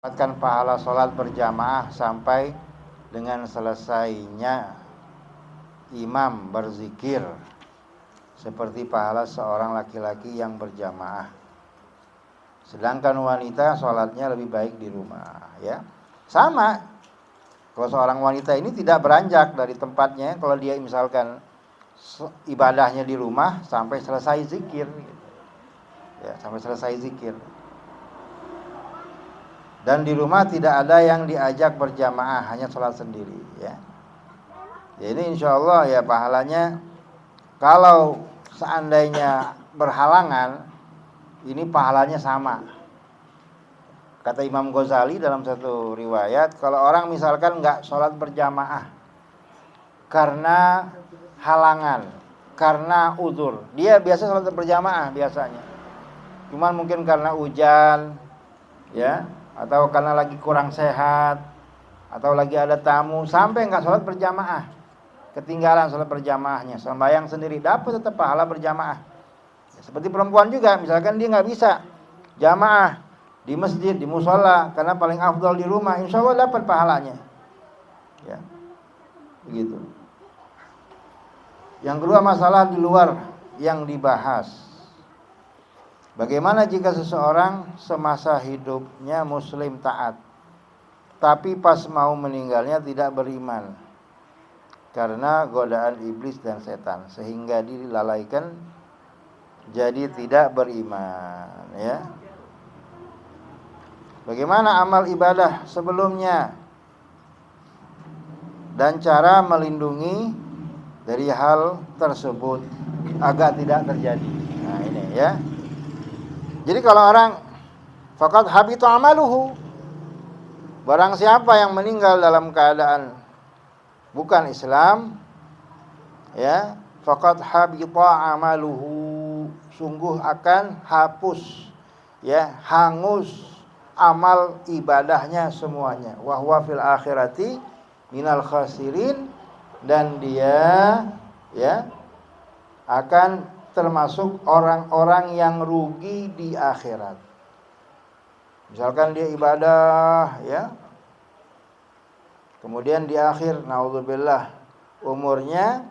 mendapatkan pahala sholat berjamaah sampai dengan selesainya imam berzikir seperti pahala seorang laki-laki yang berjamaah. Sedangkan wanita sholatnya lebih baik di rumah, ya. Sama. Kalau seorang wanita ini tidak beranjak dari tempatnya, kalau dia misalkan ibadahnya di rumah sampai selesai zikir, ya, sampai selesai zikir. Dan di rumah tidak ada yang diajak berjamaah, hanya sholat sendiri, ya. Jadi insya Allah ya pahalanya, kalau seandainya berhalangan, ini pahalanya sama. Kata Imam Ghazali dalam satu riwayat, kalau orang misalkan nggak sholat berjamaah karena halangan, karena uzur, dia biasa sholat berjamaah biasanya, cuman mungkin karena hujan, ya, atau karena lagi kurang sehat, atau lagi ada tamu, sampai nggak sholat berjamaah, ketinggalan sholat berjamaahnya, sembahyang sendiri, dapat tetap pahala berjamaah. Seperti perempuan juga, misalkan dia nggak bisa jamaah di masjid, di musola, karena paling afdal di rumah, insya Allah dapat pahalanya, ya, begitu. Yang kedua, masalah di luar yang dibahas. Bagaimana jika seseorang semasa hidupnya muslim taat, tapi pas mau meninggalnya tidak beriman karena godaan iblis dan setan, sehingga dilalaikan jadi tidak beriman, ya. Bagaimana amal ibadah sebelumnya dan cara melindungi dari hal tersebut agar tidak terjadi. Nah ini, ya. Jadi kalau orang faqad habita amaluhu, barang siapa yang meninggal dalam keadaan bukan Islam, ya, faqad habita amaluhu, sungguh akan hapus, ya, hangus amal ibadahnya semuanya. Wa huwa fil akhirati minal khasirin, dan dia, ya, akan termasuk orang-orang yang rugi di akhirat. Misalkan dia ibadah, ya, kemudian di akhir naudzubillah umurnya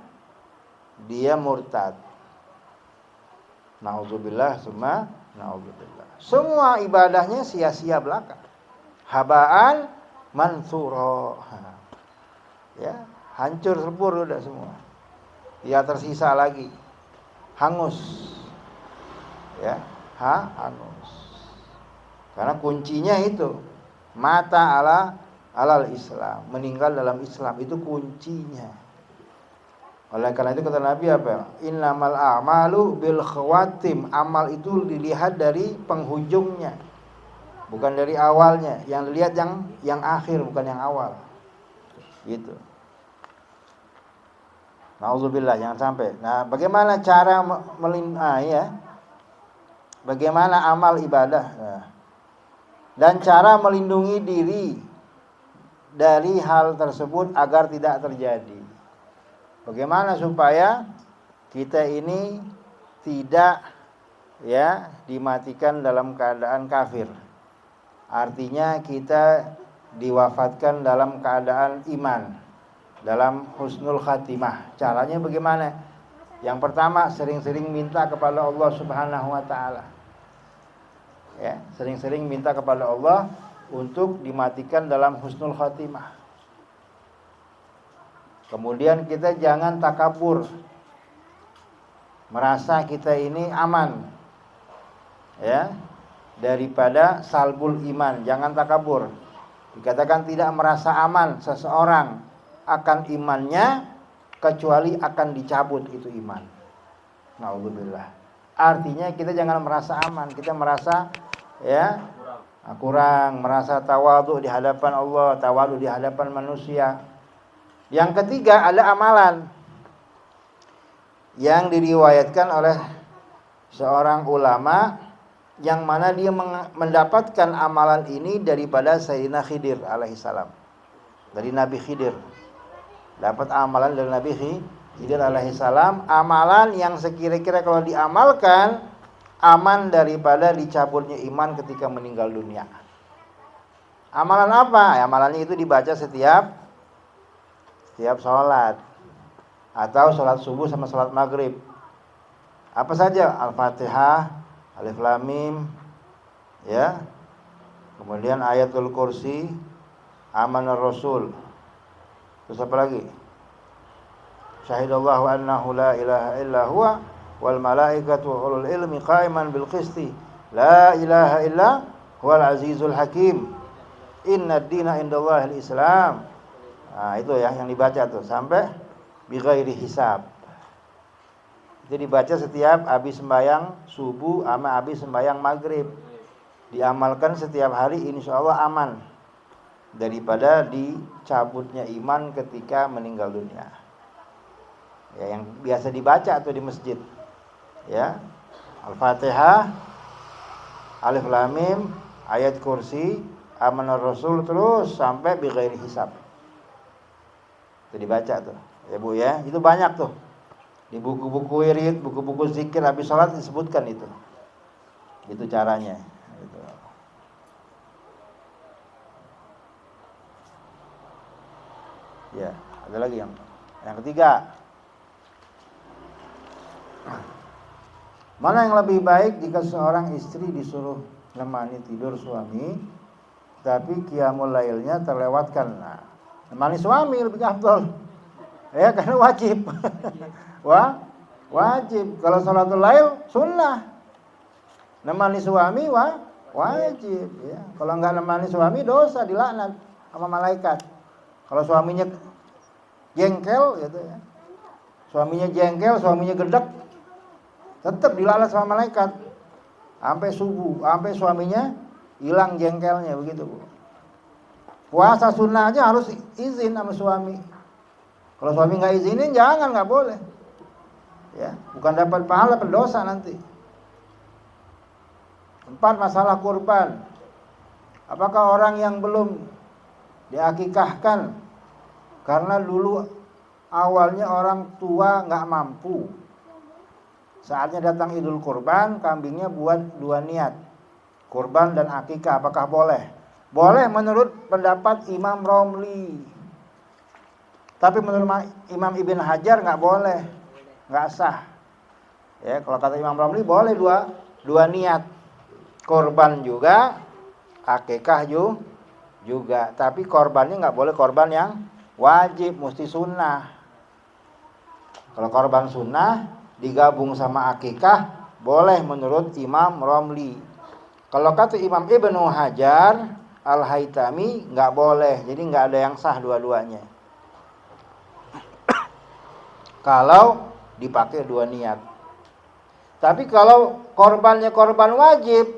dia murtad. Naudzubillah summa naudzubillah. Semua ibadahnya sia-sia belaka. Habaan mansura. Ya, hancur lebur udah semua. Ya, tersisa lagi hangus. Ya, hangus. Karena kuncinya itu mata alal Islam, meninggal dalam Islam, itu kuncinya. Oleh karena itu kata Nabi apa? Innamal a'malu bil khawatim. Amal itu dilihat dari penghujungnya, bukan dari awalnya. Yang dilihat yang akhir, bukan yang awal. Gitu. Nauzubillah, jangan sampai. Nah, bagaimana cara ya? Bagaimana amal ibadah? Nah, dan cara melindungi diri dari hal tersebut agar tidak terjadi. Bagaimana supaya kita ini tidak, ya, dimatikan dalam keadaan kafir. Artinya kita diwafatkan dalam keadaan iman, dalam husnul khatimah. Caranya bagaimana? Yang pertama, sering-sering minta kepada Allah Subhanahu wa taala. Ya, sering-sering minta kepada Allah untuk dimatikan dalam husnul khatimah. Kemudian kita jangan takabur, merasa kita ini aman, ya, daripada salbul iman. Jangan takabur. Dikatakan tidak merasa aman seseorang akan imannya kecuali akan dicabut itu iman. Naudzubillah. Artinya kita jangan merasa aman, kita merasa, ya, kurang, merasa tawadhu di hadapan Allah, tawadhu di hadapan manusia. Yang ketiga, ada amalan yang diriwayatkan oleh seorang ulama, yang mana dia mendapatkan amalan ini daripada Sayyidina Khidir alaihissalam, dari Nabi Khidir. Dapat amalan dari Nabi Khidir alaihissalam, amalan yang sekira-kira kalau diamalkan aman daripada dicabutnya iman ketika meninggal dunia. Amalan apa? Amalannya itu dibaca setiap sholat, atau sholat subuh sama sholat maghrib. Apa saja? Al-Fatihah, Alif Lam Mim, ya. Kemudian Ayatul Kursi, Amanar Rasul. Terus apa lagi? Syahidallahu annahu la ilaha illa huwa wal malaikatu wa ulul ilmi qa'iman bil qisti. La ilaha illa huwal azizul hakim. Inna ad-dina indallahil Islam. Nah, itu ya yang dibaca tuh sampai bi ghairi hisab. Itu dibaca setiap habis sembahyang subuh sama habis sembahyang maghrib. Diamalkan setiap hari, insyaallah aman daripada dicabutnya iman ketika meninggal dunia. Ya, yang biasa dibaca atau di masjid. Ya. Al-Fatihah, Alif Lam Mim, ayat kursi, Amanar Rasul, terus sampai bi ghairi hisab. Itu dibaca tuh. Ya Bu ya, itu banyak tuh. Di buku-buku wirid, buku-buku zikir habis sholat disebutkan itu. Itu caranya. Gitu. Ya, ada lagi yang ketiga. Mana yang lebih baik jika seorang istri disuruh nemani tidur suami, tapi qiyamul lailnya terlewatkan? Nah, nemani suami lebih afdal. Ya, karena wajib. Wajib. Kalau sholatul lail sunnah. Nemani suami wajib. Ya. Kalau enggak nemani suami dosa, dilaknat sama malaikat. Kalau suaminya jengkel gitu ya. Suaminya jengkel, suaminya gedek, tetap dilaknat sama malaikat. Sampai subuh, sampai suaminya hilang jengkelnya begitu, Bu. Puasa sunnah aja harus izin sama suami. Kalau suami nggak izinin jangan, nggak boleh. Ya, bukan dapat pahala, berdosa nanti. 4, masalah kurban. Apakah orang yang belum diakikahkan karena dulu awalnya orang tua nggak mampu, saatnya datang Idul Kurban, kambingnya buat 2 niat, kurban dan akikah, apakah boleh? Boleh menurut pendapat Imam Romli. Tapi menurut Imam Ibn Hajar nggak boleh, nggak sah. Ya, kalau kata Imam Romli boleh dua niat, korban juga, akikah juga. Tapi korbannya nggak boleh korban yang wajib, mesti sunnah. Kalau korban sunnah digabung sama akikah boleh menurut Imam Romli. Kalau kata Imam Ibnu Hajar Al-Haytami nggak boleh, jadi nggak ada yang sah dua-duanya. Kalau dipakai 2 niat. Tapi kalau korbannya korban wajib,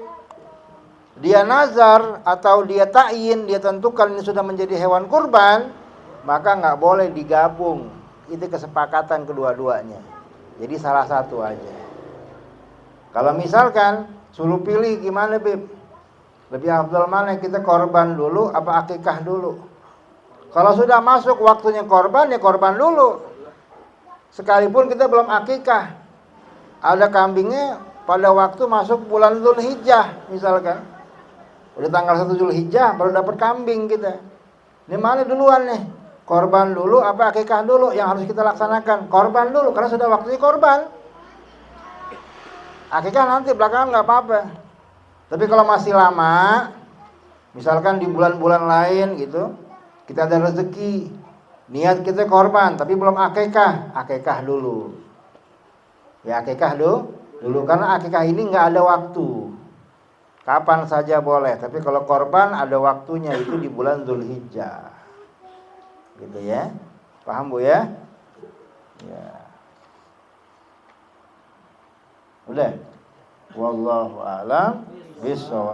dia nazar atau dia ta'yin, dia tentukan ini sudah menjadi hewan kurban, maka nggak boleh digabung. Itu kesepakatan kedua-duanya. Jadi salah satu aja. Kalau misalkan suruh pilih gimana, Bib? Lebih afdal mana, kita korban dulu apa akikah dulu? Kalau sudah masuk waktunya korban, ya korban dulu. Sekalipun kita belum akikah, ada kambingnya pada waktu masuk bulan Dzulhijjah misalkan, udah tanggal 1 Dzulhijjah baru dapat kambing kita. Ini mana duluan nih? Korban dulu apa akikah dulu? Yang harus kita laksanakan korban dulu karena sudah waktunya korban. Akikah nanti belakangan nggak apa-apa. Tapi kalau masih lama, misalkan di bulan-bulan lain gitu, kita ada rezeki, niat kita korban, tapi belum akikah dulu. Ya akikah dulu karena akikah ini nggak ada waktu. Kapan saja boleh, tapi kalau korban ada waktunya, itu di bulan Dzulhijjah. Gitu ya. Paham Bu ya? Ya. Udah. Wallahu a'lam bishawab.